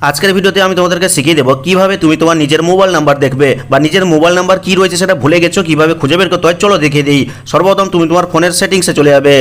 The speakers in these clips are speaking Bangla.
আজকের ভিডিওতে আমি তোমাদেরকে শিখিয়ে দেবো কিভাবে তুমি তোমার নিজের মোবাইল নাম্বার দেখবে বা নিজের মোবাইল নাম্বার কি রয়েছে সেটা ভুলে গেছো কিভাবে খুঁজে বের করতে হয়। চলো দেখিয়ে দিই। সর্বপ্রথম তুমি তোমার ফোনের সেটিংসে চলে যাবে।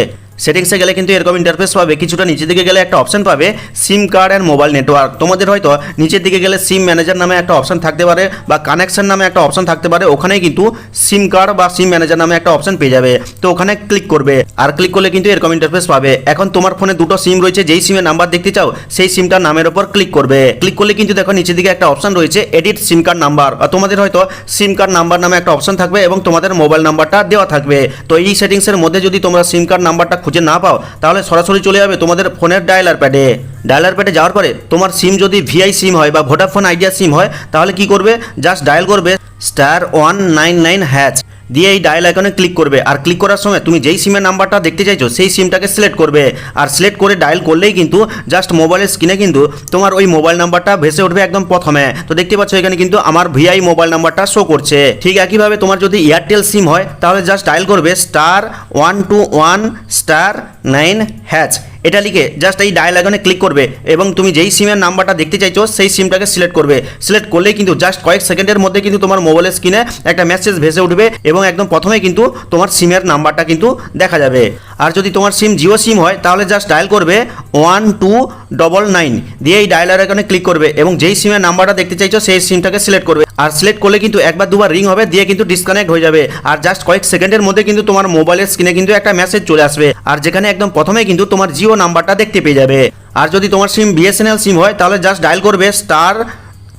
সেটিংসে গেলে কিন্তু এরকম ইন্টারফেস পাবে, কিছুটা নিচের দিকে গেলে একটা অপশন পাবে সিম কার্ড অ্যান্ড মোবাইল নেটওয়ার্ক। তোমাদের হয়তো নিচের দিকে গেলে সিম ম্যানেজার নামে একটা অপশন থাকতে পারে বা কানেকশন নামে একটা অপশন থাকতে পারে, ওখানে কিন্তু সিম কার্ড বা সিম ম্যানেজার নামে একটা অপশন পেয়ে যাবে। তো ওখানে ক্লিক করবে, আর ক্লিক করলে কিন্তু এরকম ইন্টারফেস পাবে। এখন তোমার ফোনে দুটো সিম রয়েছে, যেই সিমের নাম্বার দেখতে চাও সেই সিমটার নামের ওপর ক্লিক করবে। ক্লিক করলে কিন্তু দেখো নিচের দিকে একটা অপশন রয়েছে এডিট সিম কার্ড নাম্বার। তোমাদের হয়তো সিম কার্ড নাম্বার নামে একটা অপশন থাকবে এবং তোমাদের মোবাইল নাম্বারটা দেওয়া থাকবে। তো এই সেটিংসের মধ্যে যদি তোমরা সিম কার্ড নাম্বারটা খুঁজে না পাও তাহলে সরাসরি চলে যাবে তোমাদের ফোনের ডায়ালার প্যাডে। ডায়ালার প্যাডে যাওয়ার পরে তোমার সিম যদি ভিআই সিম হয় বা ভোডাফোন আইডিয়া সিম হয় তাহলে কি করবে, জাস্ট ডায়াল করবে *199# দিয়ে এই ডায়াল আইকনে ক্লিক করবে। আর ক্লিক করার সময় তুমি যেই সিমের নাম্বারটা দেখতে চাইছো সেই সিমটাকে সিলেক্ট করবে। আর সিলেক্ট করে ডায়াল করলেই কিন্তু জাস্ট মোবাইলের স্ক্রিনে কিন্তু তোমার ওই মোবাইল নাম্বারটা ভেসে উঠবে একদম প্রথমে। তো দেখতে পাচ্ছ এখানে কিন্তু আমার ভিআই মোবাইল নাম্বারটা শো করছে। ঠিক একইভাবে তোমার যদি এয়ারটেল সিম হয় তাহলে জাস্ট ডায়াল করবে *121*9#। এটা লিখে জাস্ট এই ডায়াল আইকনে ক্লিক করবে এবং তুমি যেই সিমের নাম্বারটা দেখতে চাইছো সেই সিমটাকে সিলেক্ট করবে। সিলেক্ট করলেই কিন্তু জাস্ট কয়েক সেকেন্ডের মধ্যে কিন্তু তোমার মোবাইলের স্ক্রিনে একটা মেসেজ ভেসে উঠবে এবং একদম প্রথমেই কিন্তু তোমার সিমের নাম্বারটা কিন্তু দেখা যাবে। আর যদি তোমার সিম জিও সিম হয় তাহলে জাস্ট ডায়াল করবে 1299 দিয়ে এই ডায়াল আইকনে ক্লিক করবে এবং যেই সিমের নাম্বারটা দেখতে চাইছো সেই সিমটাকে সিলেক্ট করবে। আর সিলেক্ট করলে কিন্তু একবার দুবার রিং হবে, দিয়ে কিন্তু ডিসকানেক্ট হয়ে যাবে। আর জাস্ট কয়েক সেকেন্ডের মধ্যে কিন্তু তোমার মোবাইলের স্ক্রিনে কিন্তু একটা মেসেজ চলে আসবে, আর যেখানে একদম প্রথমে কিন্তু তোমার জিও নাম্বারটা দেখতে পেয়ে যাবে। আর যদি তোমার সিম বিএসএনএল সিম হয় তাহলে জাস্ট ডায়াল করবে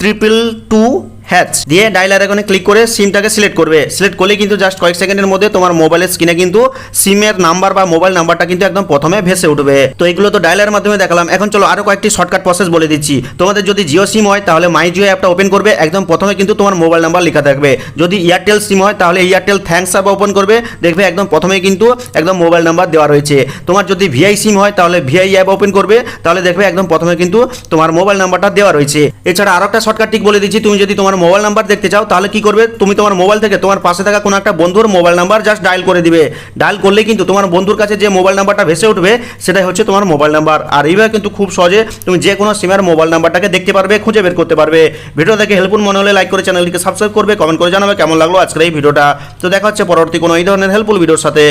*222# দিয়ে ডায়ালার আইকনে ক্লিক করে সিমটাকে সিলেক্ট করবে। সিলেক্ট করলে কিন্তু জাস্ট কয়েক সেকেন্ডের মধ্যে তোমার মোবাইলের স্ক্রিনে কিন্তু সিমের নাম্বার বা মোবাইল নাম্বারটা কিন্তু একদম প্রথমে ভেসে উঠবে। তো এগুলো তো ডায়ালারের মাধ্যমে দেখালাম। এখন চলো আরো কয়েকটি শর্টকাট প্রসেস বলে দিচ্ছি। তোমাদের যদি জিও সিম হয় তাহলে মাই জিও অ্যাপটা ওপেন করবে, একদম প্রথমে কিন্তু তোমার মোবাইল নাম্বার লেখা থাকবে। যদি এয়ারটেল সিম হয় তাহলে এয়ারটেল থ্যাঙ্কস অ্যাপ ওপেন করবে, দেখবে একদম প্রথমে কিন্তু একদম মোবাইল নাম্বার দেওয়া রয়েছে। তোমার যদি ভিআই সিম হয় তাহলে ভিআই অ্যাপ ওপেন করবে, তাহলে দেখবে একদম প্রথমে কিন্তু তোমার মোবাইল নাম্বারটা দেওয়া রয়েছে। এছাড়া আরো একটা শর্টকাট টিক বলে দিচ্ছি, তুমি যদি তোমার মোবাইল নাম্বার দেখতে চাও তাহলে কি করবে, তুমি তোমার মোবাইল থেকে তোমার পাশে থাকা কোনো একটা বন্ধুর মোবাইল নাম্বার জাস্ট ডায়াল করে দিবে। ডায়াল করলে কিন্তু তোমার বন্ধুর কাছে যে মোবাইল নাম্বারটা ভেসে উঠবে সেটাই হচ্ছে তোমার মোবাইল নাম্বার। আর এইভাবে কিন্তু খুব সহজে তুমি যে কোনো সিমের মোবাইল নাম্বারটাকে দেখতে পারবে, খুঁজে বের করতে পারবে। ভিডিও দেখে হেল্পফুল মনে হলে লাইক করে চ্যানেলটিকে সাবস্ক্রাইব করবে, কমেন্ট করে জানাবে কেমন লাগলো আজকের এই ভিডিওটা। তো দেখা হচ্ছে পরবর্তী কোনো এই ধরনের হেল্পফুল ভিডিওর সাথে।